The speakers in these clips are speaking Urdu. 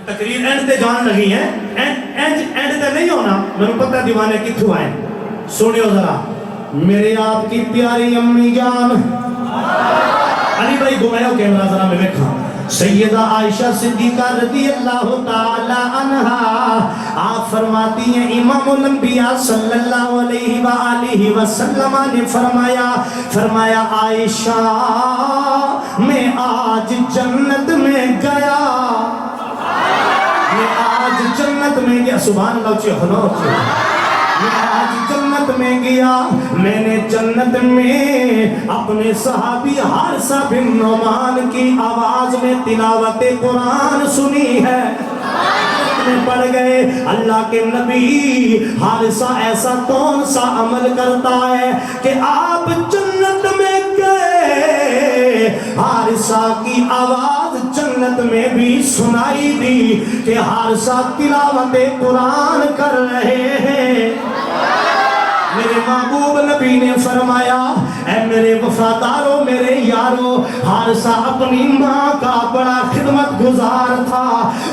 تقریر اینڈ تے جان لگی ہے، اینڈ تے نہیں ہونا، میں نے پتہ دیوانے کتھوں آئے. سنیو ذرا، میرے آپ کی پیاری امی جان علی بھائی گھمائیو کیمرہ ذرا میں دیکھا. سیدہ عائشہ صدیقہ رضی اللہ تعالی عنہا آپ فرماتی ہیں امام الانبیاء صلی اللہ علیہ وآلہ وسلم نے فرمایا عائشہ میں آج جنت میں گیا، میں آج جنت میں گیا. سبحان اللہ چیخنو میں آج جنت میں گیا، میں نے جنت میں اپنے صحابی حارثہ بن نعمان کی آواز میں تلاوت قرآن سنی ہے. میں پڑھ گئے اللہ کے نبی حارثہ ایسا کون سا عمل کرتا ہے کہ آپ جنت میں گئے، حارثہ کی آواز جنت میں بھی سنائی دی کہ حارثہ تلاوت قرآن کر رہے ہیں. میرے محبوب نبی نے فرمایا اے میرے وفاداروں میرے یاروں، حارثہ اپنی ماں کا بڑا خدمت گزار تھا،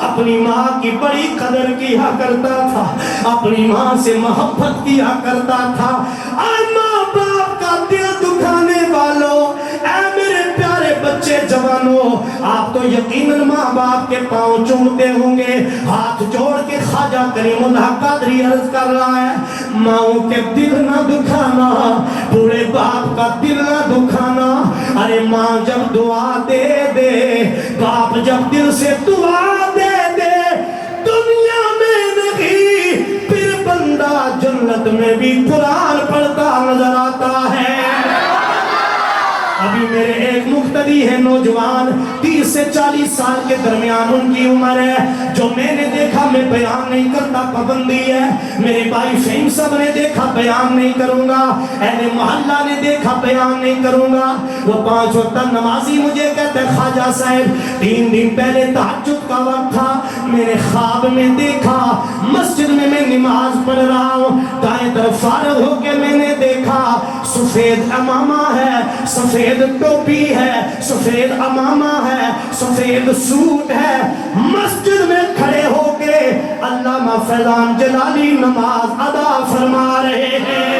اپنی ماں کی بڑی قدر کیا کرتا تھا، اپنی ماں سے محبت کیا کرتا تھا. اے ماں باپ کا دل دکھانے والوں، اے میرے پیارے بچے جوانوں، آپ تو یقیناً ماں باپ کے پاؤں چومتے ہوں گے. ہاتھ جوڑ کے خواجہ کریم اللہ قادری عرض کر رہا ہے ماؤں کے دل نہ دکھانا، بوڑھے باپ کا دل نہ دکھانا. ارے ماں جب دعا دے دے، باپ جب دل سے دعا دے دے، دنیا میں نہیں پھر بندہ جنت میں بھی قرآن پڑھتا نظر آتا ہے. ابھی میرے ایک مقتدی ہے نوجوان 30 سے 40 سال کے درمیان ان کی عمر ہے، جو میں نے دیکھا میں بیان نہیں کرتا، پابندی ہے. میرے بھائی فہیم صاحب نے دیکھا بیان نہیں کروں گا، اہل محلہ نے دیکھا بیان نہیں کروں گا. وہ 5 وقت نمازی مجھے کہتے ہیں خواجہ صاحب 3 دن پہلے تہجد کا وقت تھا، میرے خواب میں دیکھا مسجد میں نماز پڑھ رہا ہوں، دائیں طرف فارغ ہو کے میں نے دیکھا سفید امامہ ہے، سفید ٹوپی ہے، سفید امامہ ہے، سفید سوٹ ہے، مسجد میں کھڑے ہو کے علامہ فیضان جلالی نماز ادا فرما رہے ہیں.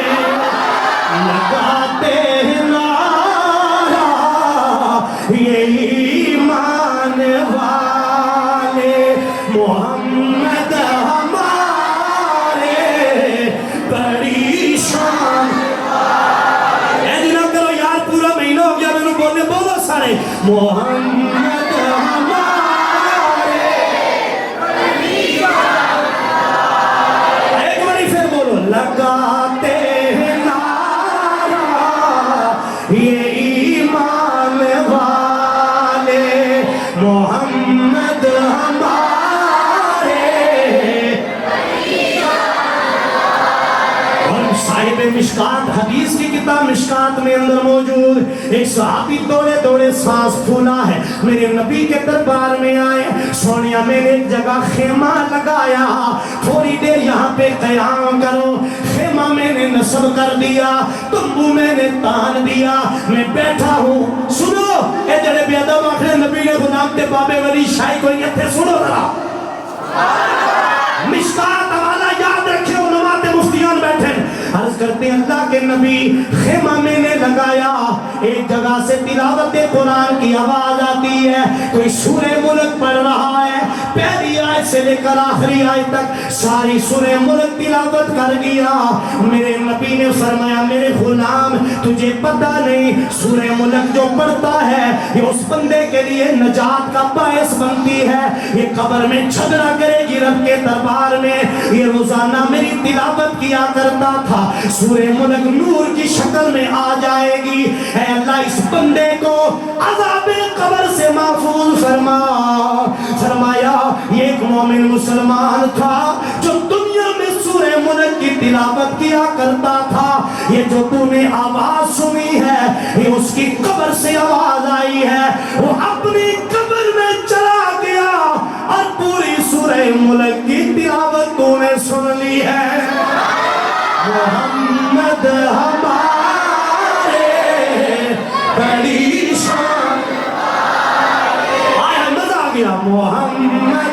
لگاتے ہیں نعرہ یہ ایمان والے محمد ہمارے بڑی شان. محمد ہمارے بڑی شان. ایک باری پھر بولو لگاتے ہیں نعرہ یہ ایمان والے محمد ہمارے بڑی شان. اور صاحب مشکات حدیث کی کتاب مشکات میں اندر موجود ایک صحابی دوڑے دوڑے سانس پھولا ہے، میرے نبی کے دربار میں آئے. سونیا میں نے ایک جگہ خیمہ لگایا، تھوڑی دیر یہاں پہ قیام کرو. خیمہ میں نے نصب کر دیا، تمبو میں نے تان دیا، میں بیٹھا ہوں. سنو اے جڑے بے ادب آخر نبی نے غلام تے بابے ولی شاہی کوئی اتھے سنو ذرا. مشکات حوالہ یاد رکھے علماء تے مفتیان بیٹھے. عرض کرتے ہیں اللہ کے نبی خیمہ میں نے لگایا، ایک جگہ سے تلاوت قرآن کی آواز آتی ہے، کوئی سورہ ملک پڑھ رہا ہے، پہلی آیت سے لے کر آخری آیت تک ساری سورہ ملک تلاوت کر گیا. میرے نبی نے فرمایا میرے غلام تجھے پتہ نہیں سورہ ملک جو پڑھتا ہے یہ اس بندے کے لیے نجات کا باعث بنتی ہے، یہ قبر میں جھگڑا کرے گی رب کے دربار میں. یہ روزانہ میری تلاوت کیا کرتا تھا، سورہ ملک نور کی شکل میں آ جائے گی. اے اللہ اس بندے کو عذاب قبر سے محفوظ فرما. فرمایا یہ ایک مومن مسلمان تھا جو دنیا میں سورہ ملک کی تلاوت کیا کرتا تھا. یہ جو تو نے آواز سنی ہے یہ اس کی قبر سے آواز آئی ہے، وہ اپنی قبر میں چلا گیا اور پوری سورہ ملک کی تلاوت تو نے سن لی ہے. محمد ہمارے بڑی شان. آیا مزہ آ گیا. محمد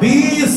20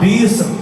20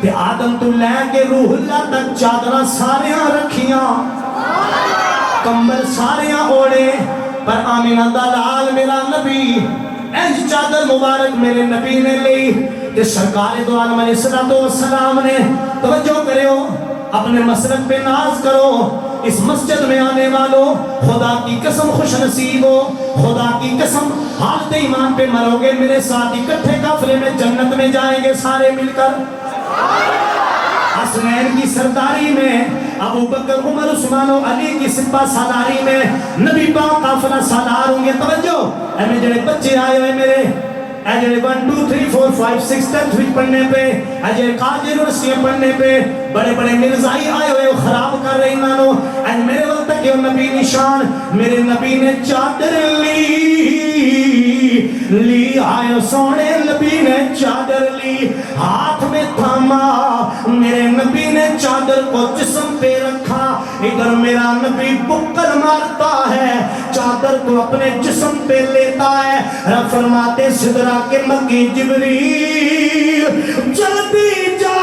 تے آدم تو لے کے روح اللہ تک چادرہ ساریاں رکھیاں کمبل ساریاں اوڑے پر آمینہ دلال میرا نبی اینج چادر مبارک میرے نبی نے لی تے سرکار دو عالم علیہ السلام نے توجہ کرے ہو اپنے مسلک پہ ناز کرو اس مسجد میں آنے والوں خدا کی قسم خوش نصیب ہو خدا کی قسم حالت ایمان پہ مرو گے میرے ساتھ اکٹھے قافلے میں جنت میں جائیں گے سارے مل کر حسنین کی سرداری میں ابو بکر عمر عثمان و علی کی سپہ سالاری میں نبی پاک قافلہ سالار ہوں گے توجہ اے میں جڑے بچے آئے ہوئے میرے اے جڑے 1 2 3 4 5 6 10 وچ پڑھنے پہ اے جڑے قاضی یونیورسٹی پڑھنے پہ بڑے بڑے مرزائی آئے ہوئے خراب کر رہے انہوں اے میرے وقت تک یہ نبی نشان میرے نبی نے چادر لی آئے سونے نبی نے چادر لی ہاتھ میں تھاما میرے نبی نے چادر کو جسم پہ رکھا ادھر میرا نبی بکر مارتا ہے چادر کو اپنے جسم پہ لیتا ہے رب فرماتے صدرہ کے مکی جبریل جلدی جا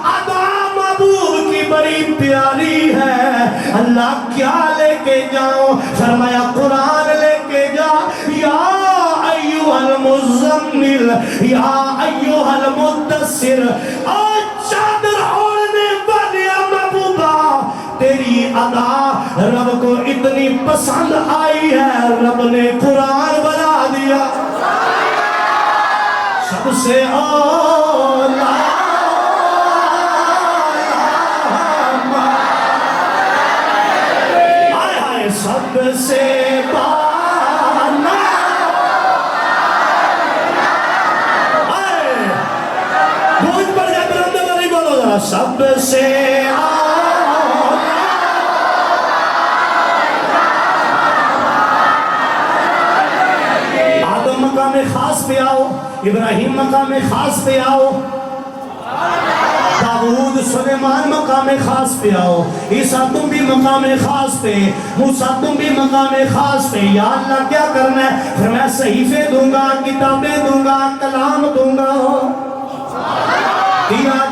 ادا محبوب کی بڑی پیاری ہے اللہ کیا لے کے جاؤ فرمایا قرآن لے کے جا یا ایوہ المزمل یا ایوہ المدثر اور چادر اوڑھنے والے محبوبہ تیری ادا رب کو اتنی پسند آئی ہے رب نے قرآن بنا دیا سب سے اولا سب سے بالا بہت پڑھ جائے پر اندر نہیں بولو ذرا سب سے آدم مقام خاص پہ آؤ ابراہیم مقام خاص پہ آؤ داؤد سلیمان مقام خاص پہ آؤ عیسیٰ تم بھی مقام خاص پہ موسیٰ تم بھی مقام خاص پہ یا اللہ کیا کرنا ہے پھر میں صحیفے دوں گا کتابیں دوں گا کلام دوں گا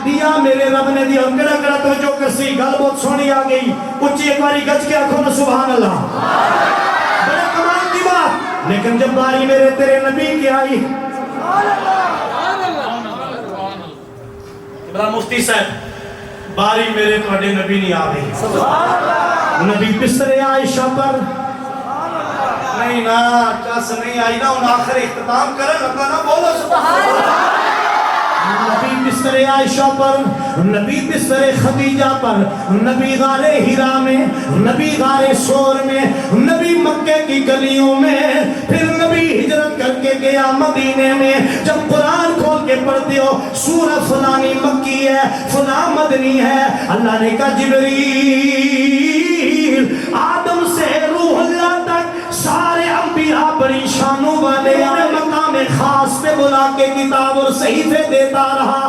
دیا میرے رب نے دیا کڑا کڑا توجہ کرسی گل بہت سونی آگئی اچھی ایک باری گج کے آنکھوں نے سبحان اللہ بڑے کمال کی بات لیکن جب باری میرے تیرے نبی کی آئی ابراہیم مفتی صاحب باری میرے توڑے نبی نہیں آگئی نبی بستر عائشہ پر نہیں نا چاس نہیں آئی نا ان آخر اختتام کرے لگا نا بولو سبحان اللہ نبی بستر عائشہ پر نبی بستر خدیجہ پر نبی غار ہیرا میں نبی غار سور میں نبی مکہ کی گلیوں میں پھر نبی ہجرت کر کے گیا مدینے میں جب قرآن کھول کے پڑھتے ہو سورہ فلانی مکی ہے فلاں مدنی ہے اللہ نے کہا جبریل آدم سے روح اللہ تک سارے انبیاء بڑی شانوں والے مقام خاص پہ بلا کے کتاب اور صحیفے دیتا رہا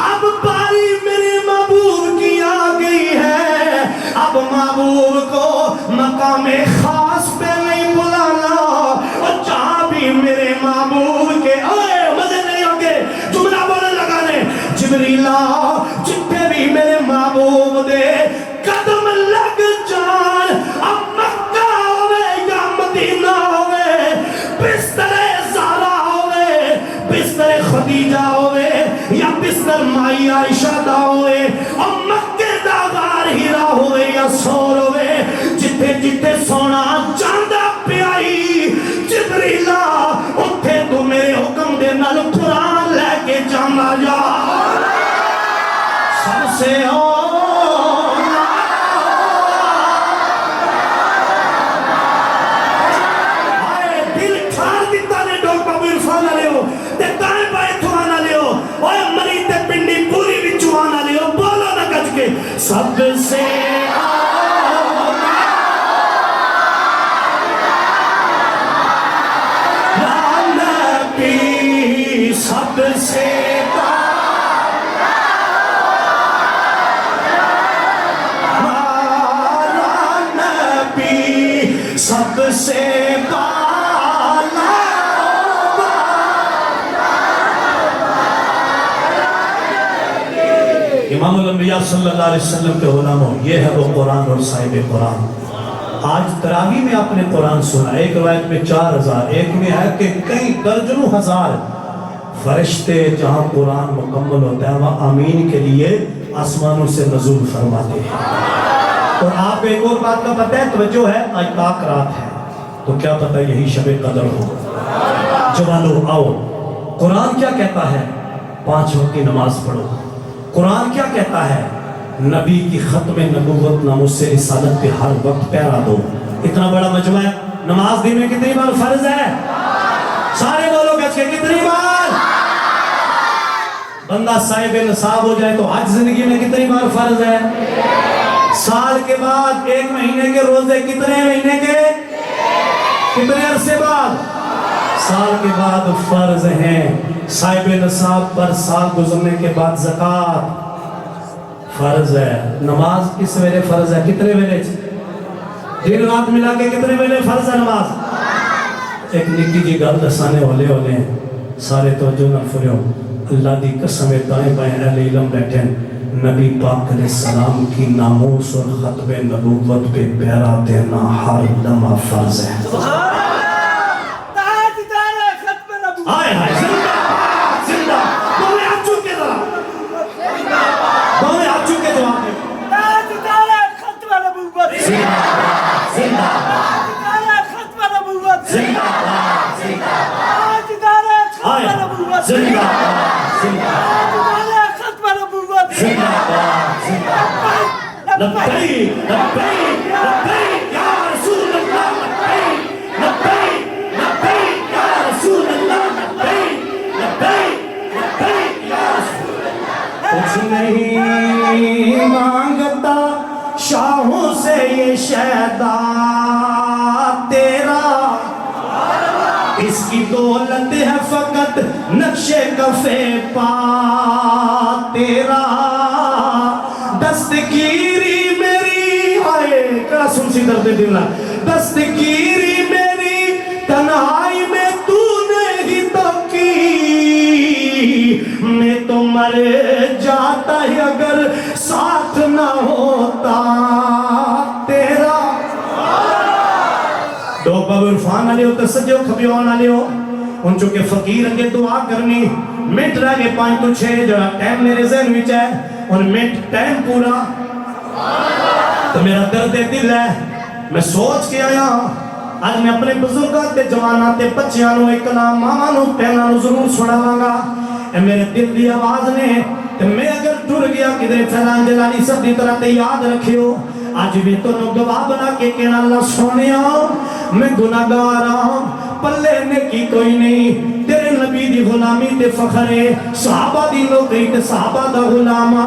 اب باری میرے محبوب کی آ گئی ہے اب محبوب کو مقام خاص پہ نہیں بلانا اور جہاں بھی میرے محبوب کے مزے نہیں ہوگے جملہ بولنے لگانے جبریلا جتنے بھی میرے محبوب دے قدم لگ جان اب مکہ ہوئے یا مدینہ ہوئے بستر زہرا ہوئے بستر خدیجہ ہوئے یا بستر مائی عائشہ دا ہوئے اور مکہ دا غار ہیرا ہوئے یا سور ہوئے جتے جتے سونا چاندہ پیائی جبریلا اتھے تو میرے حکم دے نال قرآن لے کے جانا جا سب سے سب سے نبی سب سے نبی سب سے امام الانبیاء صلی اللہ علیہ وسلم کے غلاموں، یہ ہے وہ قرآن اور صاحب قرآن۔ آج تراویح میں آپ نے قرآن سنا، ایک روایت میں 4000، ایک میں ہے کہ کئی درجنوں ہزار فرشتے جہاں قرآن مکمل ہوتا ہے وہاں آمین کے لیے آسمانوں سے نزول فرماتے ہیں۔ اور آپ ایک اور بات کا پتہ ہے، توجہ ہے، آج پاک رات ہے تو کیا پتہ یہی شب قدر ہو۔ جوانو آؤ، قرآن کیا کہتا ہے؟ 5 وقت کی نماز پڑھو۔ قرآن کیا کہتا ہے؟ نبی کی ختم نبوت ناموس سے رسالت پہ ہر وقت پیرا دو۔ اتنا بڑا مجمع ہے، نماز دن میں کتنی بار فرض ہے؟ سارے بولو گج کے کتنی بار؟ بندہ صاحب نصاب ہو جائے تو حج زندگی میں کتنی بار فرض ہے؟ سال کے بعد 1 مہینے کے روزے کتنے مہینے کے؟ کتنے عرصے بعد؟ سال کے بعد فرض ہیں۔ صاحب نصاب پر سال گزرنے کے بعد زکوٰۃ فرض ہے۔ نماز کس ویلے فرض ہے؟ کتنے ویلے؟ دن رات ملا کے کتنے ویلے فرض ہے نماز؟ ایک نکی جی گل دسانے ہولے سارے توجہ نہ فرو۔ اللہ دی قسم دائیں بائیں اہل علم بیٹھے ہیں، نبی پاک علیہ السلام کی ناموس اور ختم نبوت پہ پیرا دینا ہر لمحہ فرض ہے۔ ہائے ہائے، زندہ زندہ، دونوں ہاتھ چوک کے ذرا، دونوں ہاتھ چوک کے جواب دیں۔ زندہ زندہ زندہ زندہ لبیک لبیک لبیک یا رسول اللہ، لبیک لبیک لبیک یا رسول اللہ، لبیک لبیک لبیک یا رسول اللہ۔ کچھ نہیں مانگتا شاہوں سے یہ شیدا تیرا، اس کی دولت ہے فقط نقش کفے پا تیرا، دستگیری میری آئے کڑا سن سی درد دل، دستگیری میری تنہائی میں تو نے ہی تو کی، میں تو مر جاتا ہی اگر ساتھ نہ ہوتا تیرا۔ دو باب عرفان آلے ہو تسجے ہو کھبیوان آلے ہو ان چونکہ فقیر اگے دعا کرنی منٹ رہ گئے 5 تو 6 جو ٹائم میرے ذہن وچ ہے اور منٹ ٹائم پورا تو میرا درد دل ہے۔ میں سوچ کے آیا آج میں اپنے بزرگاں تے جواناں تے بچیاں نو ایک کلام ماواں نو پہنا نو ضرور سناواں گا۔ اے میرے دل دی آواز نے تے میں اگر ٹر گیا کدھر فیضان جلانی سب دی طرح تے یاد رکھیو، آج بھی تو گواہ بنا کے کہنا اللہ سونیا میں گناہگار ہوں، پلے نیکی کوئی نہیں، تیرے نبی دی غلامی تے فخر ہے، صحابہ دی نوکری تے صحابہ دا غلامہ،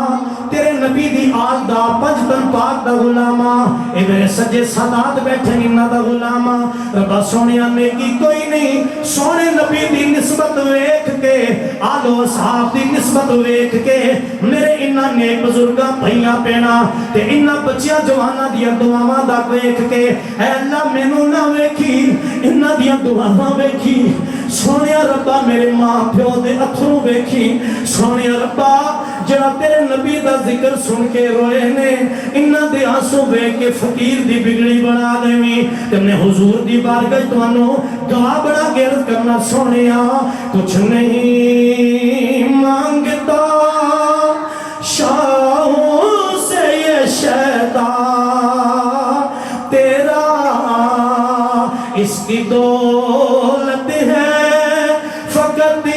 تیرے نبی دی آل دا پنجتن پاک دا غلامہ، اے میرے سجے سادات بیٹھے انہاں دا غلامہ، ربا سونیا نیکی کوئی نہیں، سونے نبی دی نسبت ویکھ کے آل و اصحاب دی نسبت ویکھ کے میرے انہاں نیک بزرگاں بھائیاں پینا تے انہاں بچیاں جوانا دیا دعاواں دا ویکھ کے اے اللہ مینوں نہ ویکھی انہاں دیا دعاواں ویکھی، سونیا ربا میرے ماں پیو دے اتھروں ویکھی، سونیا ربا جڑا تیرے نبی دا ذکر سن کے روئے نے انہاں دے آنسو ویکھ کے فقیر دی بگڑی بنا دیویں تے میں حضور دی بارگاہ تانوں گواہ بنا کے عرض کرنا سونیا کچھ نہیں مانگتا شاہوں سے یہ شیدا تیرا، اس کی دولت ہے فقط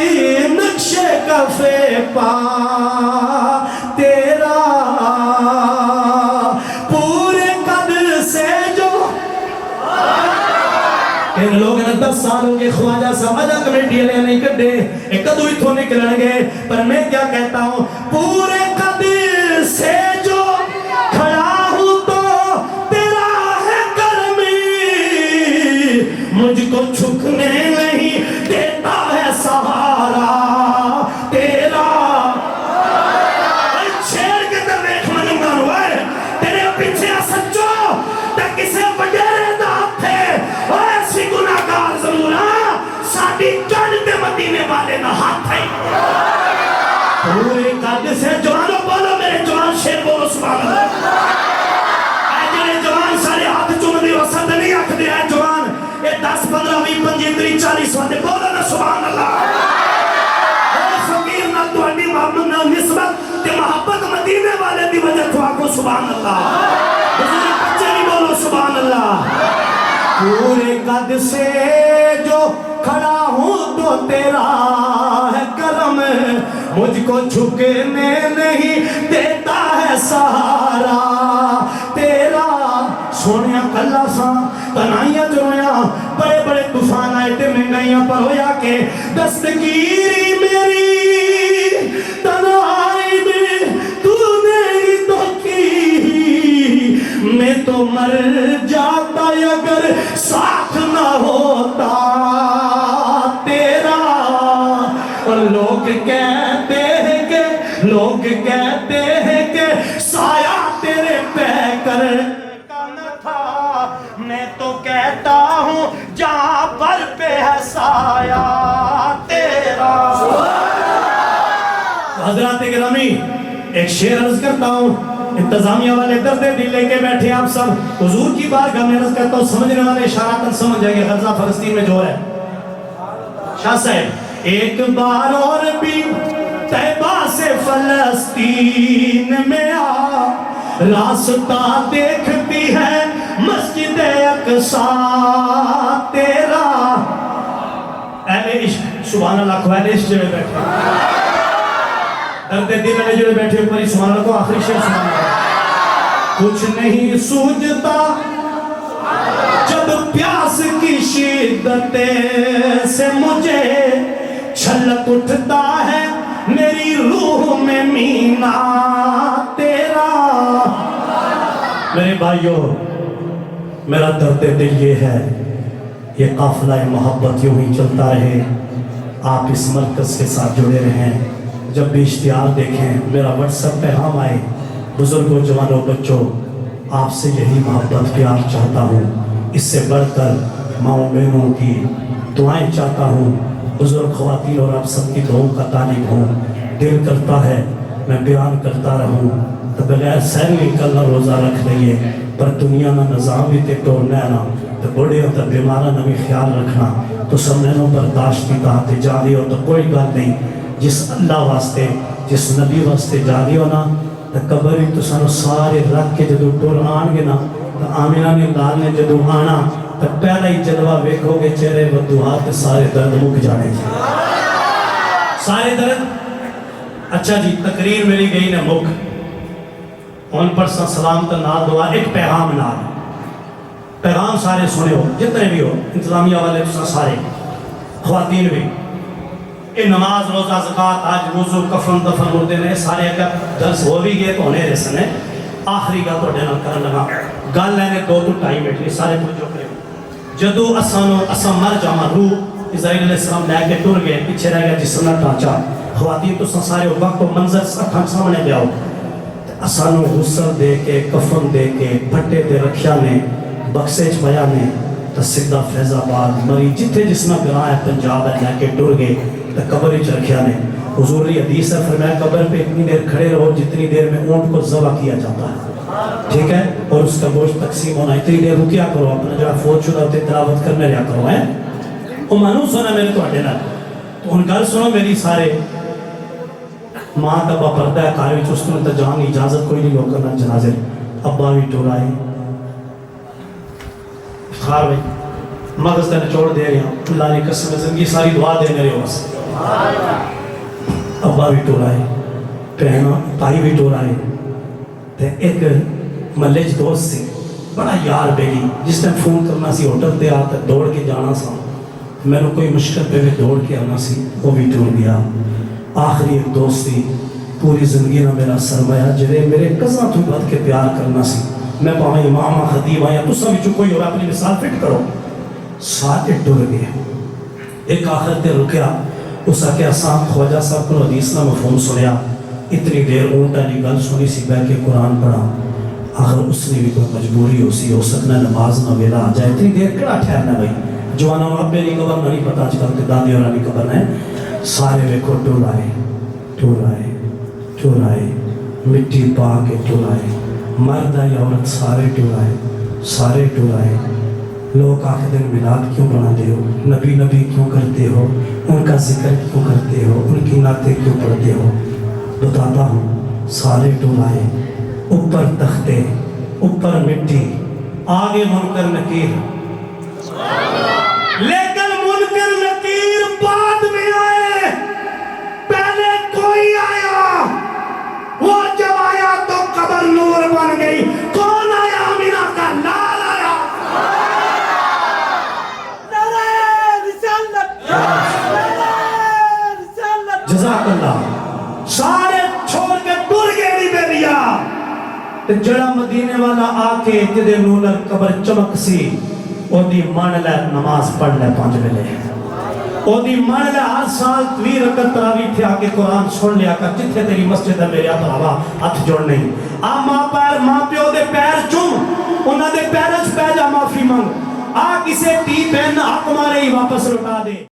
نقش کفے پا تیرا، پورے قدر سے جو ان لوگ نے 10 سالوں کے خواجہ سمجھا کمیٹی علیہ نہیں کردے ایک کدو ہی تھو نکلیں گے، پر میں کیا کہتا ہوں پورے قدر سے جو کھڑا ہوں تو تیرا ہے کرمی، مجھ کو چھکنے نہیں دیتا ہے سہارا تیرا۔ شیر کے در دیکھ منگا ہوئے تیرے پیچھے سچو تک کسے وڈیرے دات تھے اور ایسی گناہگار ضرور ساڑھی جانتے مدینے والے نہ ہاتھ تھے، پورے قد سے جوانوں بولو میرے شیر بولو سبحان اللہ. اے جڑے جوان سارے ہاتھ چومدے وسط نہیں آکھدے اے جوان اے 10 15 20 25 30 40 والے بولو نا سبحان اللہ. اے فقیر نہ تہاڈی محبت نہ نسبت تے محبت مدینے والے دی وجہ تو آکھو سبحان اللہ. بزرگ بچے نہیں بولو سبحان اللہ. پورے قد سے جو کھڑا ہوں تو تیرا ہے کرم, مجھ کو جھکنے نہیں دیتا ہے سہارا تیرا. سونیا کلا سا تنائیاں جرویا بڑے بڑے طوفان آئے تے مہنگائیاں پر ہویا کہ دستگیری میری تنہائی میں تو نے ہی تو کی, میں تو مر جاتا اگر ساتھ نہ ہوتا تیرا. اور لوگ کہتے ہیں کہ سایہ تیرے پہ کر کا نہ تھا, میں تو کہتا ہوں جہاں پر پہ ہے سایہ تیرا. حضرات گرامی ایک شعر عرض کرتا ہوں, انتظامیہ والے درد دل لے کے بیٹھے آپ سب حضور کی بارگاہ میں عرض کرتا ہوں, سمجھنے والے اشاراتاً سمجھ جائیں گے غزہ فلسطین میں جو ہے. شاہ صاحب ایک بار اور بھی طیبہ سے فلسطین میں آ, راستہ دیکھتی ہے مسجد اقصیٰ تیرا. اہل عشق سبحان اللہ کو, اہل عشق جو بیٹھے درد دل میں جو بیٹھے اوپر سبحان اللہ کو, آخری شعر سبحان اللہ. کچھ نہیں سوجھتا جب پیاس کی شدت سے مجھے چھلک اٹھتا ہے میری روح میں مینا تیرا. میرے بھائیو میرا درد دل یہ ہے, یہ قافلہ محبت یوں ہی چلتا رہے, آپ اس مرکز کے ساتھ جڑے رہیں. جب بھی اشتہار دیکھیں میرا WhatsApp پیغام آئے, بزرگوں جوانوں بچوں آپ سے یہی محبت پیار چاہتا ہوں, اس سے بڑھ کر ماؤں بہنوں کی دعائیں چاہتا ہوں. بزرگ خواتین اور آپ سب کی دعاؤں کا طالب ہوں. دل کرتا ہے میں بیان کرتا رہوں, تو بغیر سیر نکلنا روزہ رکھ لئیے, پر دنیا نہ نظام بھی تے ٹورنا نا, تو بڑے ہوتا بیمارہ نہ بھی خیال رکھنا. تو سمنینوں برداشت کی تحت جاری ہو تو کوئی گل نہیں, جس اللہ واسطے جس نبی واسطے جاری ہونا تو قبر ہی تو سانو سارے رکھ کے جدو ٹور آن گے نا, تو آمینہ نے لال نے جدو آنا تو پہلا ہی جلوہ ویکھو گے چہرے بدوہات سارے درد مک جانے گے, سارے درد. اچھا جی تقریر میری گئی نے مک, ان پر سلام تا نال دعا, ایک پیغام نال, پیغام سارے سنے ہو جتنے بھی ہو, انتظامیہ والے سارے خواتین بھی, یہ نماز روزہ زکاة آج وضو کفن دفن مردے نے سارے اگر درس ہو بھی گئے تو ہونے رسنے. آخری گل تو ڈینا کرن لگا, گل لینے 2 to 2.5 منٹ نہیں سارے پوچھو کرے. جدو اساں مر جاما روح اسرائیل علیہ السلام لے کے ٹر گئے, پیچھے رہ گیا جسم نہ ٹانچا. خواتین تو سارے وقت و منظر اکھاں سامنے لے آؤ, اسانو غسل دے کے کفن دے کے پھٹے دے رکھیا نے بکسے چپایا نے, تو سدھا فیض آباد مری جتھے جسنا گراں ہے پنجاب ہے لے کے ٹر گئے, تو قبر ہی رکھیا نے. حضور کی حدیث ہے, فرمایا قبر پہ اتنی دیر کھڑے رہو جتنی دیر میں اونٹ کو ذبح کیا جاتا ہے, ٹھیک ہے, اور اس کا گوشت تقسیم ہونا, اتنی دیر رکیا کرو, اپنا جڑا فوت شدہ ہوتے تلاوت کرنے لیا کرو ہے. وہ مانوس ہونا میرے تو اٹھے نہ, تو ان گل سنو میری سارے. ماں دبا پردہ ہے کاروی چستوں تا جان اجازت کوئی نہیں لوگ کرنا جنازے. ابا بھی ٹور آئے, خار بھائی مغز تینے چھوڑ دے گیا, اللہ نے قسم زندگی ساری دعا دے میرے بس. ابا بھی ٹور آئے, پہنا تائی بھی ٹور آئے, تے ایک ملج دوست سی بڑا یار بیلی, جس نے فون کرنا سی ہوٹل تے آتا دوڑ کے جانا سا, میں نے کوئی مشکل پہ بھی دوڑ کے آنا سی, وہ بھی ٹور گیا. آخری ایک دوستی پوری زندگی نہ میرا سرمایہ جرے میرے قضا تو بات کے پیار کرنا سی. میں پاہاں امامہ خطیب آیا تو سب جو کوئی ہو رہا اپنی مثال فٹ کرو, ساتھ ڈر گئے. ایک آخر تے رکیا, اس آکے آسان خواجہ صاحب کو حدیث نہ مفہوم سنیا, اتنی دیر اونٹا نہیں گل سنی سی بہ کے قرآن پڑھا. آخر اس نے بھی کوئی مجبوری ہو سی, ہو سکنا نماز نہ ویلا آ جائے, اتنی دیر کڑا ٹھہرنا بھائی. جوانوں اب میری قبر نہیں پتا, آج کل کے دادی اور قبر ہے. سارے ویکھو ٹور آئے, ٹور آئے, ٹور آئے, مٹی پا کے ٹرائے، مرد یا عورت سارے ٹرائے، سارے ٹرائے۔ لوگ آخر دن میلاد کیوں بناتے ہو، نبی نبی کیوں کرتے ہو، ان کا ذکر کیوں کرتے ہو، ان کی نعتیں کیوں پڑھتے ہو؟ بتاتا ہوں، سارے ٹرائے، اوپر تختے، اوپر مٹی، آگے منکر نکیر، لیکن منکر نکیر بعد میں آئے، پہلے کوئی آیا، وہ جب آیا تو قبر نور بن گئی۔ کون آیا؟ آمینہ کا لال آیا۔ جزاک اللہ۔ سارے چھوڑ کے ٹر گئے نہیں بے لیا، جڑا مدینے والا آ کے جدے نولر قبر چمک سی، او دی مان لے نماز پڑھ لے 5 ویلے، او دی مان لے ہر سال 20 رکعت تراویح تھے، آ کے قرآن سن لیا کر، جتھے تیری مسجد ہے میرے بھراوا ہاتھ جوڑ نہیں، آ ماں پیو دے پیر چوم، انہاں دے پیرچ پہ جا معافی مانگ، آ کسے ٹی پین حق مارے ہی واپس لٹا دے۔